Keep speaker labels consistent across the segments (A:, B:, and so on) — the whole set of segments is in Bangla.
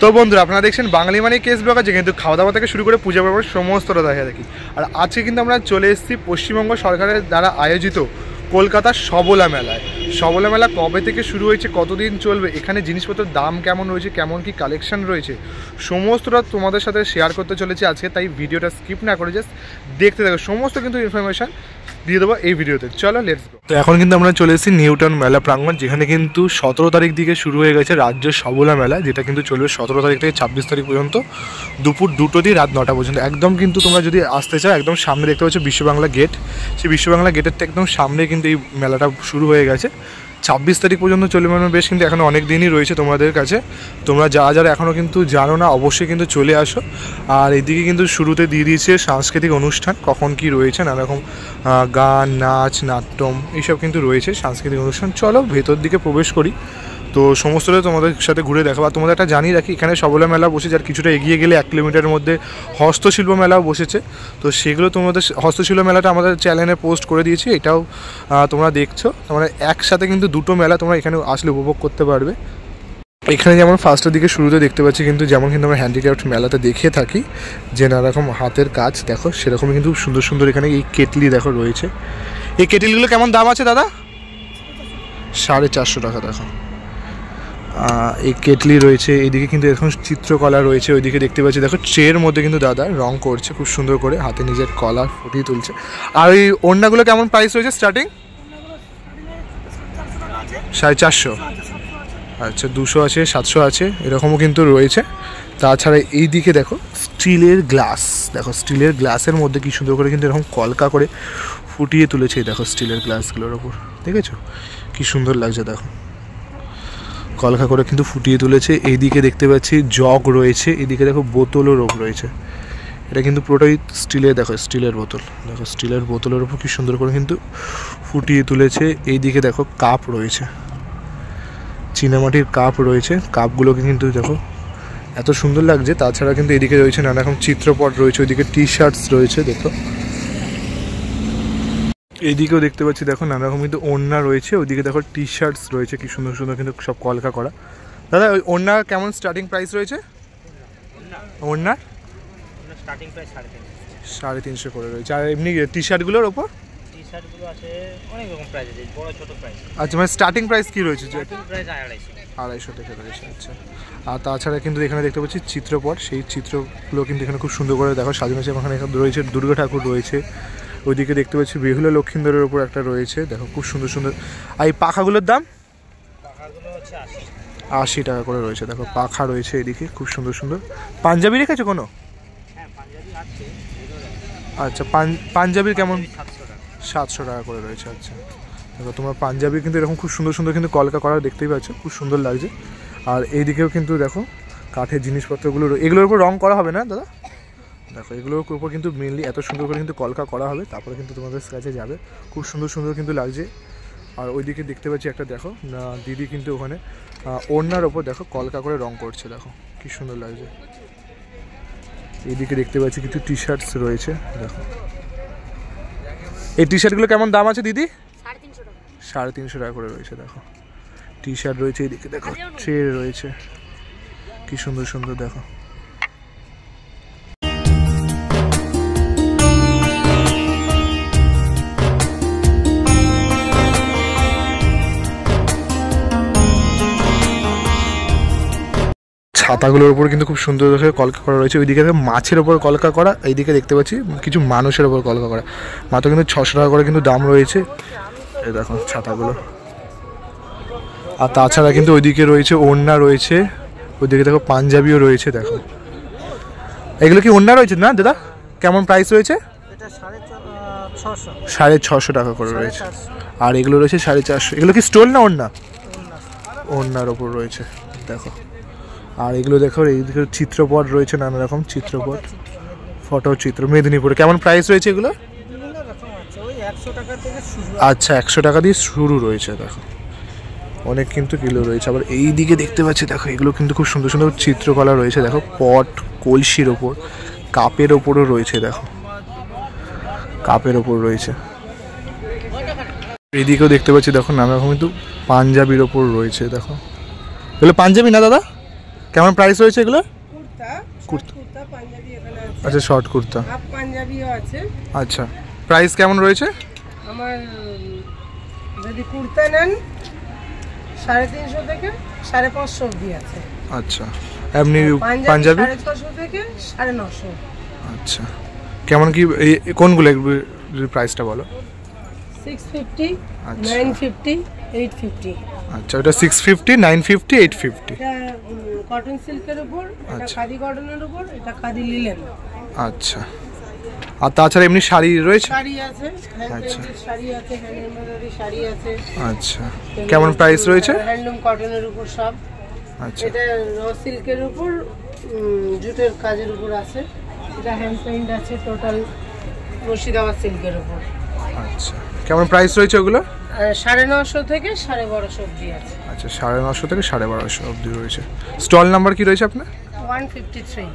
A: তো বন্ধুরা আপনারা দেখছেন বাঙালি মানে কেস ব্লগার, যে কিন্তু খাওয়া দাওয়া থেকে শুরু করে পূজা পর্ব সমস্তটা দেখা দেখি। আর আজকে কিন্তু আমরা চলে এসেছি পশ্চিমবঙ্গ সরকারের দ্বারা আয়োজিত কলকাতার সবলা মেলায়। সবলা মেলা কবে থেকে শুরু হয়েছে, কতদিন চলবে, এখানে জিনিসপত্রের দাম কেমন রয়েছে, কেমন কি কালেকশন রয়েছে, সমস্তটা তোমাদের সাথে শেয়ার করতে চলেছি আজকে। তাই ভিডিওটা স্কিপ না করে জাস্ট দেখতে থাকো, সমস্ত কিন্তু ইনফরমেশান দিয়ে দেবো এই ভিডিওতে। চলো লেটস গো। তো এখন কিন্তু আমরা চলে এসেছি নিউ টাউন মেলা প্রাঙ্গণ, যেখানে কিন্তু 17 তারিখ দিকে শুরু হয়ে গেছে রাজ্য সবলা মেলা, যেটা কিন্তু চলবে 17 তারিখ থেকে 26 তারিখ পর্যন্ত, দুপুর 2টো দিয়ে রাত 9টা পর্যন্ত। একদম কিন্তু তোমরা যদি আসতে চাও, একদম সামনে দেখতে পাচ্ছ বিশ্ববাংলা গেট, সেই বিশ্ববাংলা গেটের একদম সামনে কিন্তু এই মেলাটা শুরু হয়ে গেছে। 26 তারিখ পর্যন্ত চলে, মানে বেশ কিন্তু এখনও অনেক দিনই রয়েছে তোমাদের কাছে। তোমরা যারা এখনও কিন্তু জানো না, অবশ্যই কিন্তু চলে আসো। আর এদিকে কিন্তু শুরুতে দিয়ে দিয়েছে সাংস্কৃতিক অনুষ্ঠান, কখন কি রয়েছে নানারকম গান, নাচ, নাট্যম এইসব কিন্তু রয়েছে সাংস্কৃতিক অনুষ্ঠান। চলো ভেতর দিকে প্রবেশ করি, তো সমস্তটা তোমাদের সাথে ঘুরে দেখাবো। আর তোমাদের একটা জানিয়ে রাখি, এখানে সবলা মেলা বসেছে, আর কিছুটা এগিয়ে গেলে 1 কিলোমিটারের মধ্যে হস্তশিল্প মেলাও বসেছে। তো সেগুলো তোমাদের হস্তশিল্প মেলাটা আমাদের চ্যানেলে পোস্ট করে দিয়েছি, এটাও তোমরা দেখছো। তোমরা একসাথে কিন্তু দুটো মেলা তোমরা এখানে আসলে উপভোগ করতে পারবে। এখানে যেমন ফার্স্টের দিকে শুরুতে দেখতে পাচ্ছি কিন্তু যেমন কিন্তু আমরা হ্যান্ডিক্রাফট মেলাতে দেখে থাকি যে নানারকম হাতের কাজ, দেখো সেরকমই কিন্তু সুন্দর সুন্দর এখানে এই কেটলি দেখো রয়েছে। এই কেটলিগুলো কেমন দাম আছে দাদা? 450 টাকা। দেখো এই কেটলি রয়েছে, এইদিকে কিন্তু এখন চিত্রকলা রয়েছে, ওইদিকে দেখতে পাচ্ছি দেখো ট্রের মধ্যে কিন্তু দাদা রং করছে খুব সুন্দর করে, হাতে নিজের কলা ফুটিয়ে তুলছে। আর ওই ওড়নাগুলো কেমন প্রাইস রয়েছে স্টার্টিং? 450। আচ্ছা, 200 আছে, 700 আছে, এরকমও কিন্তু রয়েছে। তাছাড়া এই দিকে দেখো স্টিলের গ্লাস, দেখো স্টিলের গ্লাসের মধ্যে কি সুন্দর করে কিন্তু এরকম কলকা করে ফুটিয়ে তুলেছে। দেখো স্টিলের গ্লাসগুলোর ওপর দেখেছো কি সুন্দর লাগছে, দেখো কলকা করে কিন্তু ফুটিয়ে তুলেছে। এইদিকে দেখতে পাচ্ছি জগ রয়েছে, এদিকে দেখো বোতলও রয়েছে। এটা কিন্তু পুরোটাই স্টিলের, দেখো স্টিলের বোতল, দেখো স্টিলের বোতলের ওপর কি সুন্দর করে কিন্তু ফুটিয়ে তুলেছে। এইদিকে দেখো কাপ রয়েছে, চীনামাটির কাপ রয়েছে, কাপগুলোকে কিন্তু দেখো এত সুন্দর লাগছে। তাছাড়া কিন্তু এদিকে রয়েছে নানা রকম চিত্রপট রয়েছে, ওইদিকে টি শার্টস রয়েছে, দেখো এইদিকেও দেখতে পাচ্ছি দেখো নানা রকম কিন্তু ওড়না রয়েছে, ওইদিকে দেখো টি শার্টস রয়েছে কি সুন্দর সুন্দর কিন্তু সব কলকা করা। দাদা ওই ওড়না কেমন স্টার্টিং প্রাইস রয়েছে? ওড়নার
B: স্টার্টিং প্রাইস
A: 350 করে রয়েছে। আর এমনি টি শার্টগুলোর ওপর
B: টি-শার্টগুলো আছে অনেক রকম প্রাইস আছে, বড় ছোট প্রাইস।
A: আচ্ছা, মানে স্টার্টিং প্রাইস কি রয়েছে?
B: স্টার্টিং প্রাইস 250
A: থেকে রয়েছে। আচ্ছা, আর তাছাড়া কিন্তু এখানে দেখতে পাচ্ছি চিত্রপট, সেই চিত্রগুলো কিন্তু এখানে খুব সুন্দর করে দেখো সাজানো আছে। এখানে রয়েছে দুর্গা ঠাকুর রয়েছে, ওইদিকে দেখতে পাচ্ছি বেহুলা লক্ষ্মীন্দরের উপর একটা রয়েছে, দেখো খুব সুন্দর সুন্দর। আর এই পাখাগুলোর দাম?
B: পাখাগুলো হচ্ছে
A: 80 টাকা করে রয়েছে। দেখো পাখা রয়েছে এদিকে খুব সুন্দর সুন্দর। পাঞ্জাবি রেখেছো কোনো?
B: হ্যাঁ, পাঞ্জাবি আছে।
A: আচ্ছা, পাঞ্জাবির কেমন? 700 টাকা করে রয়েছে। আচ্ছা, দেখো তোমার পাঞ্জাবি কিন্তু এরকম খুব সুন্দর সুন্দর কিন্তু কলকা করা দেখতেই পাচ্ছ, খুব সুন্দর লাগছে। আর এইদিকেও কিন্তু দেখো কাঠের জিনিসপত্রগুলো, এগুলোর উপর রং করা হবে না দাদা? দেখো এগুলোর উপর কিন্তু মেনলি এত সুন্দর করে কিন্তু কলকা করা হবে, তারপরে কিন্তু তোমাদের কাছে যাবে, খুব সুন্দর সুন্দর কিন্তু লাগছে। আর ওইদিকে দেখতে পাচ্ছি একটা দেখো দিদি কিন্তু ওখানে ওড়নার ওপর দেখো কলকা করে রং করছে, দেখো কি সুন্দর লাগছে। এইদিকে দেখতে পাচ্ছি কিছু টি শার্টস রয়েছে, দেখো এই টি শার্টগুলো কেমন দাম আছে দিদি? 350 টাকা করে রয়েছে। দেখো টি শার্ট রয়েছে, এইদিকে দেখো ট্রে রয়েছে কি সুন্দর সুন্দর, দেখো ছাতাগুলোর উপর কিন্তু খুব সুন্দর দেখে কলকা করা রয়েছে। ওইদিকে মাছের ওপর কলকা করা, এইদিকে দেখতে পাচ্ছি কিছু মানুষের ওপর কলকা করা, মাত্র কিন্তু 600 টাকা করে কিন্তু দাম রয়েছে। এই দেখো ছাতাগুলো। আর তাছাড়া কিন্তু ওইদিকে রয়েছে ওড়না রয়েছে, ওইদিকে দেখো পাঞ্জাবিও রয়েছে। দেখো এগুলো কি ওড়না রয়েছে না দাদা? কেমন প্রাইস রয়েছে?
B: এটা 650
A: 650 টাকা করে রয়েছে। আর এগুলো রয়েছে 450। এগুলো কি স্টোল না ওড়না? ওড়নার ওপর রয়েছে, দেখো। আর এগুলো দেখো এইদিকে চিত্রপট রয়েছে, নানা রকম চিত্রপট, ফটো চিত্র, মেদিনীপুরে। কেমন প্রাইস রয়েছে এগুলো? আচ্ছা, 100 টাকা দিয়ে শুরু রয়েছে। দেখো অনেক কিন্তু কিলো রয়েছে। আবার এই দিকে দেখতে পাচ্ছি দেখো এগুলো কিন্তু খুব সুন্দর সুন্দর চিত্রকলা রয়েছে, দেখো পট, কলসির ওপর, কাপের ওপরও রয়েছে, দেখো কাপের ওপর রয়েছে। এইদিকেও দেখতে পাচ্ছি দেখো নানা রকম কিন্তু পাঞ্জাবির ওপর রয়েছে, দেখো এগুলো পাঞ্জাবি না দাদা? কেমন প্রাইস রয়েছে এগুলো?
C: কুর্তা পাঞ্জাবি এখানে আছে।
A: আচ্ছা, শর্ট কুর্তা,
C: হাফ পাঞ্জাবিও আছে।
A: আচ্ছা, প্রাইস কেমন রয়েছে?
C: আমার যদি কুর্তা নেন 350 থেকে 550 অবধি আছে।
A: আচ্ছা, এমনি পাঞ্জাবি
C: 650 থেকে 950।
A: আচ্ছা, কেমন কি কোনগুলো প্রাইসটা বলো?
C: 650,
A: আচ্ছা।
C: 950, 850।
A: আচ্ছা, ওটা 650, 950, 850।
C: এটা কটন সিল্কের উপর, এটা
A: আচ্ছা।
C: খাদি কটনের উপর, এটা খাদি লিলেন।
A: আচ্ছা, আর তাছাড়া এমনি শাড়ি রয়েছে?
C: শাড়ি আছে, হ্যান্ড
A: আচ্ছা।
C: পেইন্টেড শাড়ি আছে, হ্যান্ড এমব্রয়ডারি শাড়ি আছে।
A: আচ্ছা, কেমন প্রাইস রয়েছে?
C: হ্যান্ডলুম কটনের উপর সব।
A: আচ্ছা,
C: এটা র সিল্কের উপর, জুটের কাজের উপর আছে। এটা হ্যান্ড পেইন্ট আছে, টোটাল মুর্শিদাবাদ সিল্কের উপর।
A: আচ্ছা, কেমন প্রাইস রয়েছে ওগুলো?
C: 950 থেকে 1250 অবধি আছে।
A: আচ্ছা, 950 থেকে 1250 অবধি রয়েছে। স্টল নাম্বার কি রয়েছে আপনার?
C: 153।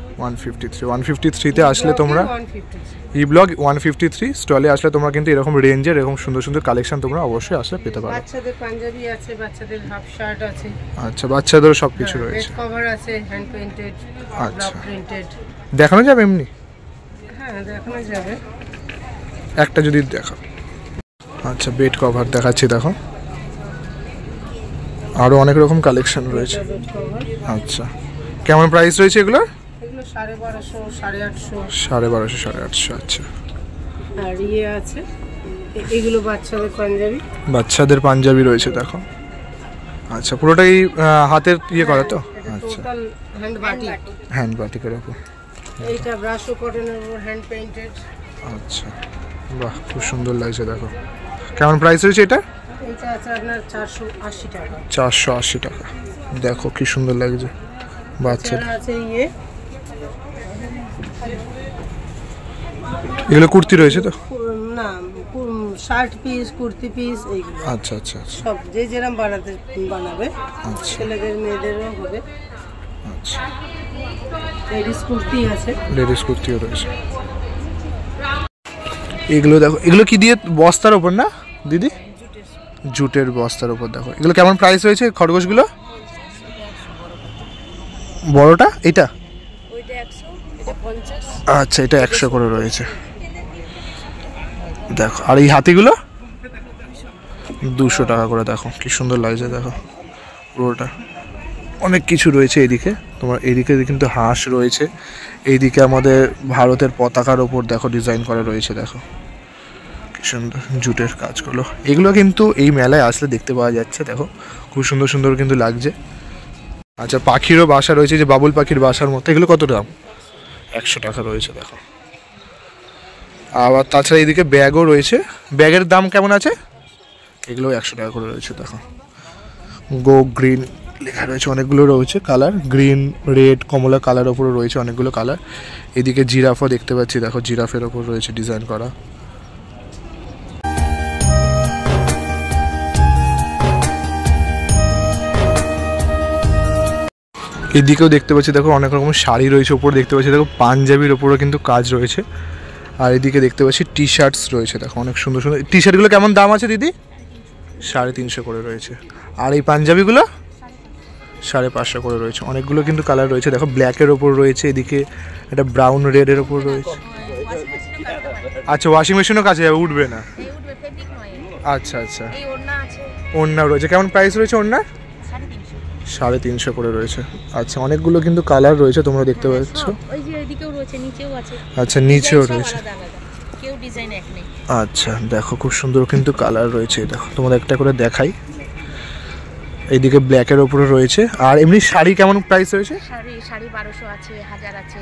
A: 153তে আসলে তোমরা
C: 153।
A: ই ব্লগ 153 স্টলে আসলে তোমরা কিন্তু এরকম রেঞ্জের এরকম সুন্দর সুন্দর কালেকশন তোমরা অবশ্যই আসলে পেতে পারো।
C: বাচ্চাদের পাঞ্জাবি আছে, বাচ্চাদের হাফ শার্ট আছে।
A: আচ্ছা, বাচ্চাদেরও সব কিছু রয়েছে।
C: বেড কভার আছে, হ্যান্ড পেইন্টেড,
A: আচ্ছা।
C: Block printed.
A: দেখানো যাবে এমনি?
C: হ্যাঁ, দেখানো যাবে।
A: একটা যদি দেখা। আচ্ছা, বেড কভার দেখাচ্ছি, দেখো আরো অনেক রকম কালেকশন রয়েছে।
C: বেড কভার
A: আচ্ছা, কেমন প্রাইস রয়েছে এগুলো?
C: এগুলো 1250, 850।
A: 1250, 850। আচ্ছা,
C: আর ইয়ে আছে, এগুলো বাচ্চাদের পাঞ্জাবি।
A: বাচ্চাদের পাঞ্জাবি রয়েছে, দেখো। আচ্ছা, পুরোটাই হাতের ইয়ে করা তো? আচ্ছা,
C: টোটাল হ্যান্ড বাটি।
A: হ্যান্ড বাটিকের উপর।
C: এইটা ব্রাশো কটনের উপর, হ্যান্ড পেইন্টেড।
A: আচ্ছা, বাহ, খুব সুন্দর লাগছে, দেখো। কেমন প্রাইস রয়েছে এটা?
C: এইটা আছে আপনার 480 টাকা।
A: 480 টাকা। দেখো কি সুন্দর লাগছে বাচ্চাদের।
C: এছাড়া আছে ইয়ে,
A: এগুলো কুর্তি রয়েছে তো?
C: না, শার্ট পিস, কুর্তি পিস, এইগুলো
A: আচ্ছা, আচ্ছা, আচ্ছা,
C: সব যে যেরকম বানাবে।
A: আচ্ছা,
C: ছেলেদের মেয়েদেরও হবে।
A: আচ্ছা,
C: লেডিস কুর্তি আছে।
A: লেডিস কুর্তিও রয়েছে। এগুলো দেখো, এগুলো কি দিয়ে বস্তার ওপর না দিদি? জুটের বস্তার উপর। দেখো এগুলো কেমন প্রাইস রয়েছে খরগোশগুলো? বড়টা এটা?
C: ওইটা 100, এটা 50।
A: আচ্ছা, এটা 100 করে রয়েছে, দেখো। আর এই হাতিগুলো 200 টাকা করে। দেখো কি সুন্দর লাগছে, দেখো পুরোটা। অনেক কিছু রয়েছে এদিকে, তোমার এদিকে কিন্তু হাঁস রয়েছে, এইদিকে আমাদের ভারতের পতাকার ওপর দেখো ডিজাইন করা রয়েছে, দেখো কি সুন্দর জুটের কাজগুলো। এগুলো কিন্তু এই মেলায় আসলে দেখতে পাওয়া যাচ্ছে, দেখো খুব সুন্দর সুন্দর কিন্তু লাগছে। আচ্ছা, পাখিরও বাসা রয়েছে, যে বাবুল পাখির বাসার মতো। এগুলো কত দাম? 100 টাকা রয়েছে, দেখো। আবার তাছাড়া এইদিকে ব্যাগও রয়েছে, ব্যাগের দাম কেমন আছে? এগুলো 100 টাকা করে রয়েছে, দেখো। গো গ্রিন লেখা রয়েছে, অনেকগুলো রয়েছে কালার, গ্রিন, রেড, কমলা কালার ওপরে রয়েছে অনেকগুলো কালার। এদিকে জিরাফও দেখতে পাচ্ছি, দেখো জিরাফের ওপর রয়েছে ডিজাইন করা। এদিকেও দেখতে পাচ্ছি, দেখো অনেক রকম শাড়ি রয়েছে ওপরে, দেখতে পাচ্ছি দেখো পাঞ্জাবির ওপরও কিন্তু কাজ রয়েছে। আর এদিকে দেখতে পাচ্ছি টি শার্টস রয়েছে, দেখো অনেক সুন্দর সুন্দর। টি শার্টগুলো কেমন দাম আছে দিদি? 350 করে রয়েছে। আর এই পাঞ্জাবিগুলো 550 করে রয়েছে। অনেকগুলো কিন্তু কালার রয়েছে, দেখো ব্ল্যাকের ওপর রয়েছে, এদিকে একটা ব্রাউন রেডের ওপর রয়েছে। আচ্ছা, ওয়াশিং মেশিনও কাছে যাবে, উঠবে না? আচ্ছা, আচ্ছা, ওড়না রয়েছে। কেমন প্রাইস রয়েছে ওড়নার? 350 করে রয়েছে। আচ্ছা, অনেকগুলো কিন্তু কালার রয়েছে, তোমরা দেখতে পাচ্ছ।
D: ওই যে এদিকেও রয়েছে, নিচেও আছে।
A: আচ্ছা, নিচেও রয়েছে।
D: কেউ ডিজাইন এক নেই।
A: আচ্ছা, দেখো খুব সুন্দর কিন্তু কালার রয়েছে, দেখো তোমাদের একটা করে দেখাই। এইদিকে ব্ল্যাকের ওপরে রয়েছে। আর এমনি শাড়ি কেমন প্রাইস রয়েছে?
D: শাড়ি 1250 আছে, 1000 আছে,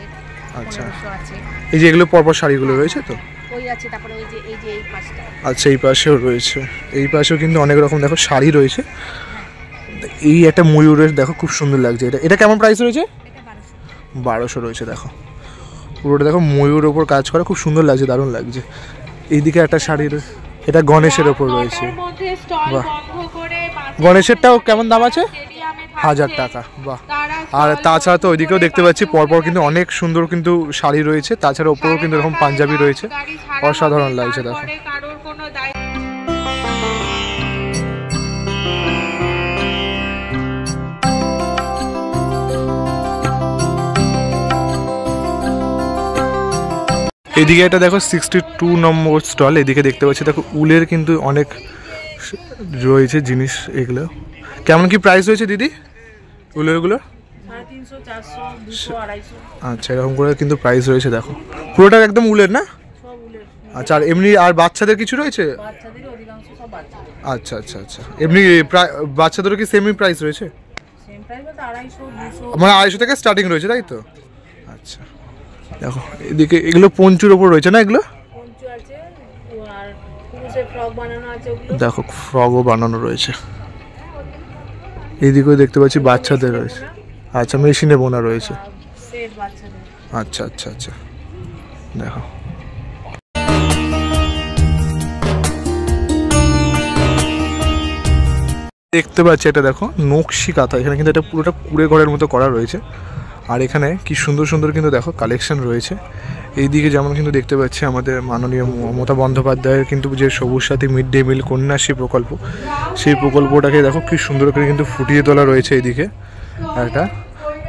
A: আচ্ছা,
D: 1500 আছে।
A: এই যে এগুলো পরপর শাড়িগুলো রয়েছে তো?
D: ওই আছে, তারপরে ওই যে এই পাঁচটা।
A: আচ্ছা, এই পাশেও রয়েছে, এই পাশেও কিন্তু অনেক রকম দেখো শাড়ি রয়েছে। এই একটা ময়ূরের দেখো খুব সুন্দর লাগছে, এটা কেমন প্রাইস রয়েছে?
D: এটা
A: 1200 রয়েছে, দেখো পুরোটা দেখো ময়ূরের ওপর কাজ করা, খুব সুন্দর লাগছে, দারুণ লাগছে। এইদিকে একটা শাড়ি, এটা গণেশের ওপর রয়েছে। বাহ, গণেশেরটাও কেমন দাম আছে? 1000 টাকা। বাহ। আর তাছাড়া তো ওইদিকেও দেখতে পাচ্ছি পরপর কিন্তু অনেক সুন্দর কিন্তু শাড়ি রয়েছে, তাছাড়া ওপরেও কিন্তু এরকম পাঞ্জাবি রয়েছে, অসাধারণ লাগছে, দেখো। এদিকে এটা দেখো 62 নম্বর স্টল। এদিকে দেখতে পাচ্ছি দেখো উলের কিন্তু অনেক রয়েছে জিনিস। এগুলো কেমন কি প্রাইস রয়েছে দিদি উলেরগুলো?
C: 350, 400, 200, 250
A: আচ্ছা এরকম করে কিন্তু প্রাইস রয়েছে দেখো। পুরোটা একদম উলের না?
C: সব উলের।
A: আচ্ছা আর এমনি আর বাচ্চাদের কিছু রয়েছে?
C: বাচ্চাদের অধিকাংশ সব বাচ্চাদের।
A: আচ্ছা আচ্ছা আচ্ছা এমনি বাচ্চাদেরও কি সেমই প্রাইস রয়েছে?
C: সেম প্রাইস বলতে 250, 200।
A: মানে 250 থেকে স্টার্টিং রয়েছে তাই তো? আচ্ছা দেখো এদিকে এগুলো পঞ্চুর ওপর রয়েছে না এগুলো?
C: পঞ্চু আছে আর পুরুষের ফ্রক বানানো আছে ওগুলো।
A: দেখো ফ্রকও বানানো রয়েছে। এদিকেও দেখতে পাচ্ছি বাচ্চাদের রয়েছে। আচ্ছা মেশিনে বোনা রয়েছে।
C: সেট বাচ্চাদের।
A: আচ্ছা আচ্ছা আচ্ছা দেখো দেখতে পাচ্ছি এটা দেখো নকশি কাঁথা। এখানে কিন্তু এটা পুরোটা কুড়ে ঘরের মতো করা রয়েছে। আর এখানে কি সুন্দর সুন্দর কিন্তু দেখো কালেকশন রয়েছে। এইদিকে যেমন কিন্তু দেখতে পাচ্ছি আমাদের মাননীয় মমতা বন্দ্যোপাধ্যায়ের কিন্তু যে সবুজ সাথী মিড ডে মিল কন্যাশ্রী প্রকল্প, সেই প্রকল্পটাকে দেখো কি সুন্দর করে কিন্তু ফুটিয়ে তোলা রয়েছে এইদিকে একটা।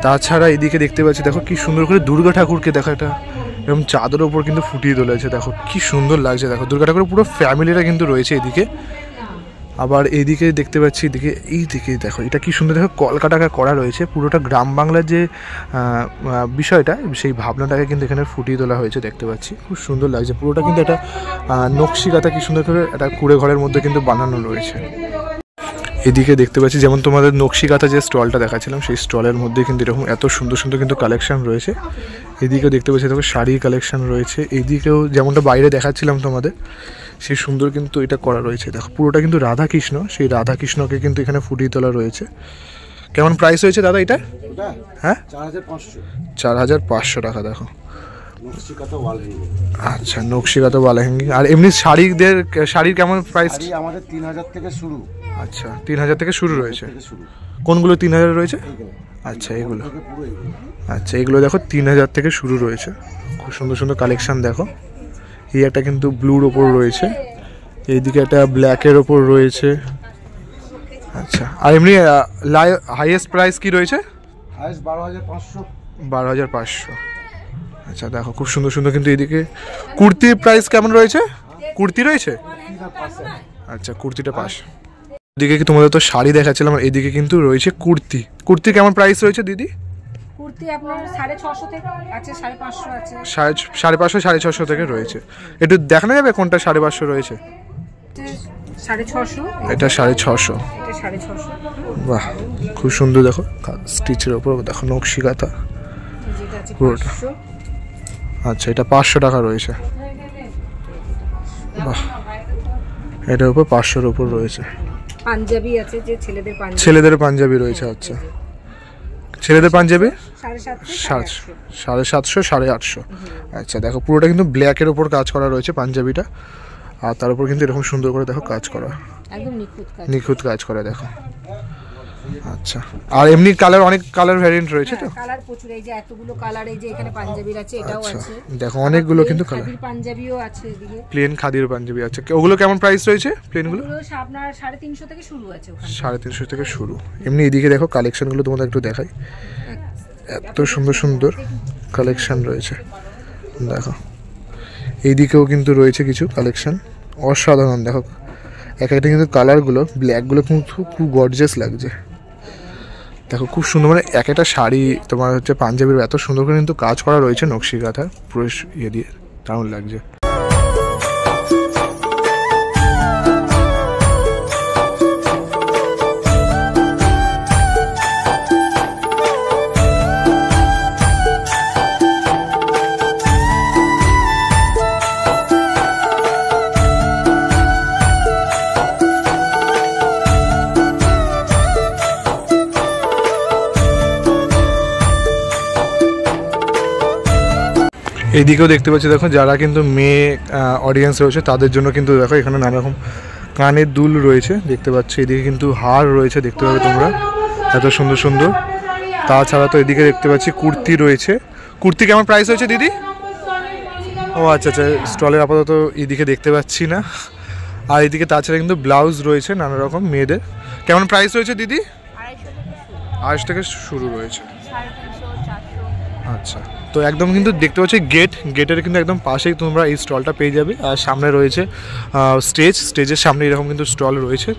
A: তাছাড়া এইদিকে দেখতে পাচ্ছি দেখো কি সুন্দর করে দুর্গা ঠাকুরকে দেখো একটা এরকম চাদরের ওপর কিন্তু ফুটিয়ে তোলা হয়েছে। দেখো কি সুন্দর লাগছে। দেখো দুর্গা ঠাকুরের পুরো ফ্যামিলিটা কিন্তু রয়েছে এদিকে। আবার এইদিকে দেখতে পাচ্ছি এদিকে এইদিকে দেখো এটা কি সুন্দর দেখো কলকাটাকা করা রয়েছে। পুরোটা গ্রাম বাংলার যে বিষয়টা সেই ভাবনাটাকে কিন্তু এখানে ফুটিয়ে তোলা হয়েছে দেখতে পাচ্ছি। খুব সুন্দর লাগছে পুরোটা কিন্তু একটা নকশি কাঁথা কি সুন্দর করে একটা কুড়ে ঘরের মধ্যে কিন্তু বানানো রয়েছে। এদিকে দেখতে পাচ্ছি যেমন তোমাদের নকশি কাঁথা যে স্টলটা দেখাচ্ছিলাম সেই স্টলের মধ্যে কিন্তু এরকম এত সুন্দর সুন্দর কিন্তু কালেকশন রয়েছে। এদিকেও দেখতে পাচ্ছি দেখো শাড়ির কালেকশন রয়েছে। এইদিকেও যেমনটা বাইরে দেখাচ্ছিলাম তোমাদের সেই সুন্দর কিন্তু এটা করা রয়েছে। দেখো পুরোটা কিন্তু রাধাকৃষ্ণ, সেই রাধাকৃষ্ণকে কিন্তু এখানে ফুটিয়ে তোলা রয়েছে। কেমন প্রাইস হয়েছে দাদা এটা? হ্যাঁ 4500 টাকা। দেখো আচ্ছা নকশিকাতা ওয়াল হ্যাঙ্গিং। আর এমনি শাড়ির কেমন প্রাইস?
E: আমাদের 3000 থেকে শুরু।
A: আচ্ছা 3000 থেকে শুরু রয়েছে। কোনগুলো 3000 রয়েছে? আচ্ছা এগুলো আচ্ছা এগুলো দেখো 3000 থেকে শুরু রয়েছে। খুব সুন্দর সুন্দর কালেকশন দেখো। এই একটা কিন্তু ব্লুর ওপর রয়েছে, এইদিকে একটা ব্ল্যাকের ওপর রয়েছে। আচ্ছা আর এমনি হাইয়েস্ট প্রাইস কি রয়েছে?
E: হাইয়েস্ট 12500।
A: 12500। আচ্ছা দেখো খুব সুন্দর সুন্দর কিন্তু এইদিকে কুর্তির প্রাইস কেমন রয়েছে? কুর্তি রয়েছে? আচ্ছা কুর্তিটা 500। এদিকে কি তোমাদের তো শাড়ি দেখাচ্ছিলাম, এদিকে কিন্তু রয়েছে কুর্তি। কুর্তি কেমন প্রাইস রয়েছে দিদি?
C: কুর্তি আপনার 650 থেকে আছে, 550 আছে,
A: 550 650 থেকে রয়েছে। একটু দেখানো যাবে কোনটা 550 রয়েছে?
C: 650,
A: এটা 650।
C: এটা 650।
A: বাহ খুব সুন্দর দেখো স্টিচের ওপর দেখো নকশি কাঁথা
C: যেটা আছে
A: পুরোটা।
C: 500।
A: আচ্ছা এটা 500 টাকা রয়েছে। বাহ এটার উপর 500-এর উপর রয়েছে।
C: পাঞ্জাবি আছে যে
A: ছেলেদের পাঞ্জাবি রয়েছে। আচ্ছা ছেলেদের পাঞ্জাবি
C: 750,
A: 750 850। আচ্ছা দেখো পুরোটা কিন্তু ব্ল্যাকের ওপর কাজ করা রয়েছে পাঞ্জাবিটা। আর তার উপর কিন্তু এরকম সুন্দর করে দেখো কাজ করা,
C: একদম
A: নিখুঁত কাজ করা দেখো। আচ্ছা আর এমনি কালার অনেক কালার ভ্যারিয়েন্ট রয়েছে তো?
C: কালার প্রচুর, এই যে এতগুলো কালার, এই যে এখানে পাঞ্জাবির আছে, এটাও আছে
A: দেখো অনেকগুলো কিন্তু কালার।
C: খাদির পাঞ্জাবিও আছে এদিকে,
A: প্লেন খাদির পাঞ্জাবি আছে। ওগুলো কেমন প্রাইস রয়েছে প্লেনগুলো?
C: আপনার 350 থেকে শুরু আছে ওখানে,
A: 350 থেকে শুরু। এমনি এদিকে দেখো কালেকশনগুলো তোমাদের একটু দেখাই, এত সুন্দর সুন্দর কালেকশন রয়েছে দেখো। এইদিকেও কিন্তু রয়েছে কিছু কালেকশন অসাধারণ দেখো। এক একটা কিন্তু কালারগুলো ব্ল্যাকগুলো কিন্তু খুব গর্জিয়াস লাগছে দেখো, খুব সুন্দর। মানে এক একটা শাড়ি তোমার হচ্ছে পাঞ্জাবির এত সুন্দর করে কিন্তু কাজ করা রয়েছে নকশি কাঁথা পুরো ইয়ে দিয়ে, দারুণ লাগছে। এইদিকেও দেখতে পাচ্ছি দেখো, যারা কিন্তু মেয়ে অডিয়েন্স রয়েছে তাদের জন্য কিন্তু দেখো এখানে নানা রকম কানের দুল রয়েছে দেখতে পাচ্ছি। এদিকে কিন্তু হার রয়েছে দেখতে পাবে তোমরা, এত সুন্দর সুন্দর। তাছাড়া তো এদিকে দেখতে পাচ্ছি কুর্তি রয়েছে। কুর্তি কেমন প্রাইস হয়েছে দিদি? ও আচ্ছা আচ্ছা, স্টলের আপাতত এদিকে দেখতে পাচ্ছি না। আর এদিকে তাছাড়া কিন্তু ব্লাউজ রয়েছে নানা রকম মেয়েদের। কেমন প্রাইস রয়েছে দিদি? 250 থেকে শুরু রয়েছে। আচ্ছা, তো একদম কিন্তু দেখতে পাচ্ছি গেটের কিন্তু একদম পাশেই তোমরা এই স্টলটা পেয়ে যাবে। আর সামনে রয়েছে স্টেজের সামনে এরকম কিন্তু স্টল রয়েছে।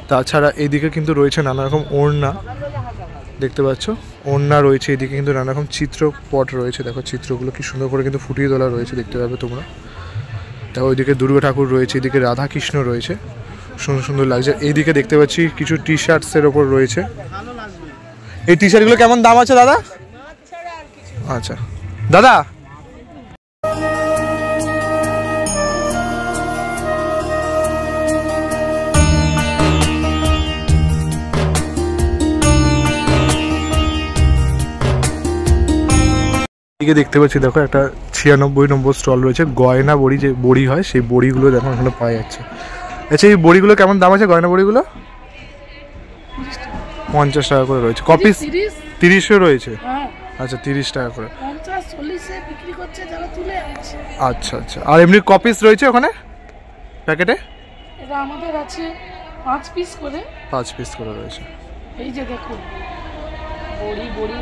A: তাছাড়া এইদিকে কিন্তু রয়েছে নানা রকম ওড়না, দেখতে পাচ্ছ ওড়না রয়েছে। এদিকে কিন্তু নানা রকম চিত্রপট রয়েছে, দেখো চিত্রগুলো কি সুন্দর করে কিন্তু ফুটিয়ে তোলা রয়েছে, দেখতে পাবে তোমরা। দেখো ওইদিকে দুর্গা ঠাকুর রয়েছে, এদিকে রাধা কৃষ্ণ রয়েছে, সুন্দর সুন্দর লাগছে। এইদিকে দেখতে পাচ্ছি কিছু টি শার্টসের ওপর রয়েছে। এই টি শার্টগুলো কেমন দাম আছে দাদা? আচ্ছা দাদা, দেখতে পাচ্ছি দেখো একটা 96 নম্বর স্টল রয়েছে। গয়না বড়ি, যে বড়ি হয় সেই বড়িগুলো দেখো এখানে পাওয়া যাচ্ছে। আচ্ছা, এই বড়িগুলো কেমন দাম আছে? গয়না বড়িগুলো 50 টাকা করে রয়েছে। কপি 30 রয়েছে। আচ্ছা, 30 টাকা করে। আচ্ছা আচ্ছা, আর এমনি কপিস রয়েছে ওখানে প্যাকেটে?
C: এটা আমাদের আছে 5 পিস করে।
A: 5 পিস করে রয়েছে।
C: এই যে দেখুন বড়ি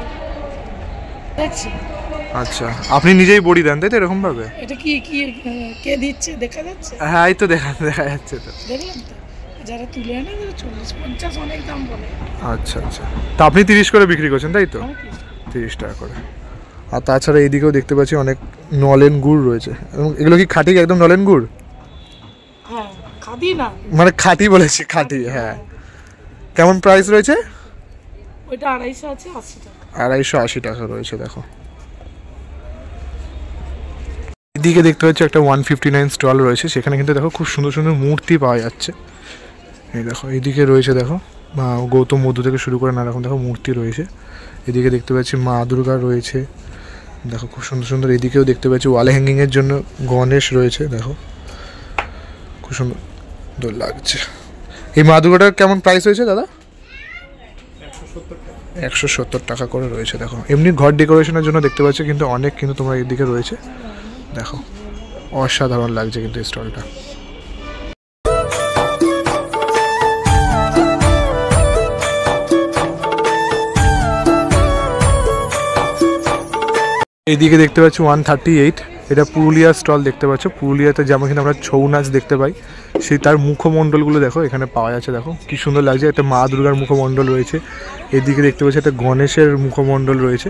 C: দেখছি।
A: আচ্ছা, আপনি নিজেই বড়ি দেন তাই তো এরকম ভাবে?
C: এটা কি কি কে দিচ্ছে দেখা যাচ্ছে?
A: হ্যাঁ, এই তো দেখা যাচ্ছে তো।
C: দেখলেন তো, যারা তুলে আনে 40-50 অনেক দাম বলে।
A: আচ্ছা আচ্ছা, তা আপনি 30 করে বিক্রি করছেন তাই তো? 30 টাকা করে। আর তাছাড়া এইদিকেও দেখতে পাচ্ছি অনেক নলেন গুড় রয়েছে। এবং এগুলো কি খাঁটি একদম নলেন গুড়?
C: হ্যাঁ, খাঁটি না
A: মানে খাঁটি বলেছি, খাঁটি। হ্যাঁ, কেমন প্রাইস রয়েছে?
C: ওইটা 250 আছে 80 টাকা।
A: 280 টাকা রয়েছে। দেখো এদিকে দেখতে পাচ্ছি একটা 159 স্টল রয়েছে, সেখানে কিন্তু দেখো খুব সুন্দর সুন্দর মূর্তি পাওয়া যাচ্ছে। এই দেখো এইদিকে রয়েছে, দেখো গৌতম বুদ্ধ থেকে শুরু করে নানা রকম দেখো মূর্তি রয়েছে। এদিকে দেখতে পাচ্ছি মা দুর্গা রয়েছে, দেখো খুব সুন্দর সুন্দর। এদিকেও দেখতে পাচ্ছি ওয়াল হ্যাঙ্গিংয়ের জন্য গণেশ রয়েছে, দেখো খুব সুন্দর লাগছে। এই মা দুর্গাটার কেমন প্রাইস হয়েছে দাদা? 170 টাকা করে রয়েছে। দেখো এমনি ঘর ডেকোরেশনের জন্য দেখতে পাচ্ছি কিন্তু অনেক কিন্তু তোমরা এদিকে রয়েছে, দেখো অসাধারণ লাগছে কিন্তু এই স্টলটা। এইদিকে দেখতে পাচ্ছি 138, এটা পুরুলিয়ার স্টল দেখতে পাচ্ছ। পুরুলিয়াতে যেমন কিন্তু আমরা ছৌ নাচ দেখতে পাই, সেই তার মুখমণ্ডলগুলো দেখো এখানে পাওয়া যাচ্ছে। দেখো কি সুন্দর লাগছে, একটা মা দুর্গার মুখমণ্ডল রয়েছে। এদিকে দেখতে পাচ্ছি একটা গণেশের মুখমণ্ডল রয়েছে।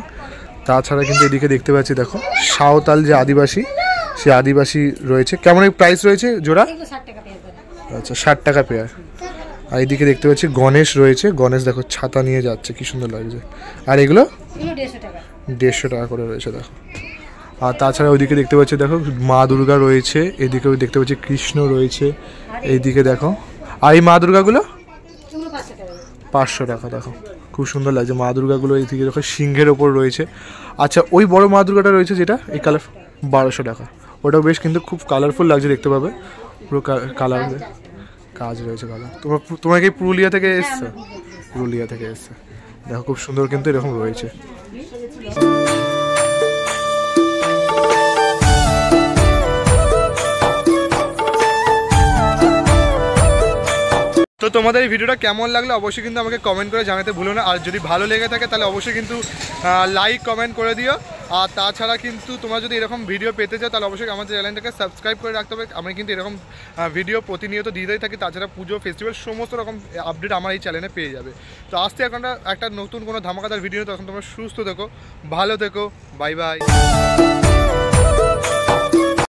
A: তাছাড়া কিন্তু এদিকে দেখতে পাচ্ছি দেখো সাঁওতাল যে আদিবাসী, সে আদিবাসী রয়েছে। কেমন এই প্রাইস রয়েছে জোড়া? আচ্ছা, 60 টাকা পেয়ার। আর এইদিকে দেখতে পাচ্ছি গণেশ রয়েছে, গণেশ দেখো ছাতা নিয়ে যাচ্ছে, কি সুন্দর লাগছে। আর এগুলো 150 টাকা করে রয়েছে দেখো। আর তাছাড়া ওইদিকে দেখতে পাচ্ছি দেখো মা দুর্গা রয়েছে, এদিকেও দেখতে পাচ্ছি কৃষ্ণ রয়েছে। এইদিকে দেখো, আর এই মা দুর্গাগুলো 500 টাকা। দেখো খুব সুন্দর লাগছে মা দুর্গাগুলো। এইদিকে দেখো সিংহের ওপর রয়েছে। আচ্ছা, ওই বড় মা দুর্গাটা রয়েছে যেটা এই কালার 1200 টাকা। ওটাও বেশ কিন্তু খুব কালারফুল লাগছে, দেখতে পাবে পুরো কালার কাজ রয়েছে ভালো। তোমরা কি পুরুলিয়া থেকে এসছো? পুরুলিয়া থেকে এসছে। দেখো খুব সুন্দর কিন্তু এরকম রয়েছে। তো তোমাদের এই ভিডিওটা কেমন লাগলো অবশ্যই কিন্তু আমাকে কমেন্ট করে জানাতে ভুলো না। আর যদি ভালো লেগে থাকে তাহলে অবশ্যই কিন্তু লাইক কমেন্ট করে দিও। আর তাছাড়া কিন্তু তোমরা যদি এরকম ভিডিও পেতে চাও তাহলে অবশ্যই আমাদের চ্যানেলটাকে সাবস্ক্রাইব করে রাখতে হবে। আমি কিন্তু এরকম ভিডিও প্রতিনিয়ত দিতেই থাকি। তাছাড়া পুজো ফেস্টিভ্যাল সমস্ত রকম আপডেট আমার এই চ্যানেলে পেয়ে যাবে। তো আসতে এখন একটা নতুন কোনো ধামাকাদার ভিডিও, তখন তোমরা সুস্থ থেকো, ভালো থেকো, বাই বাই।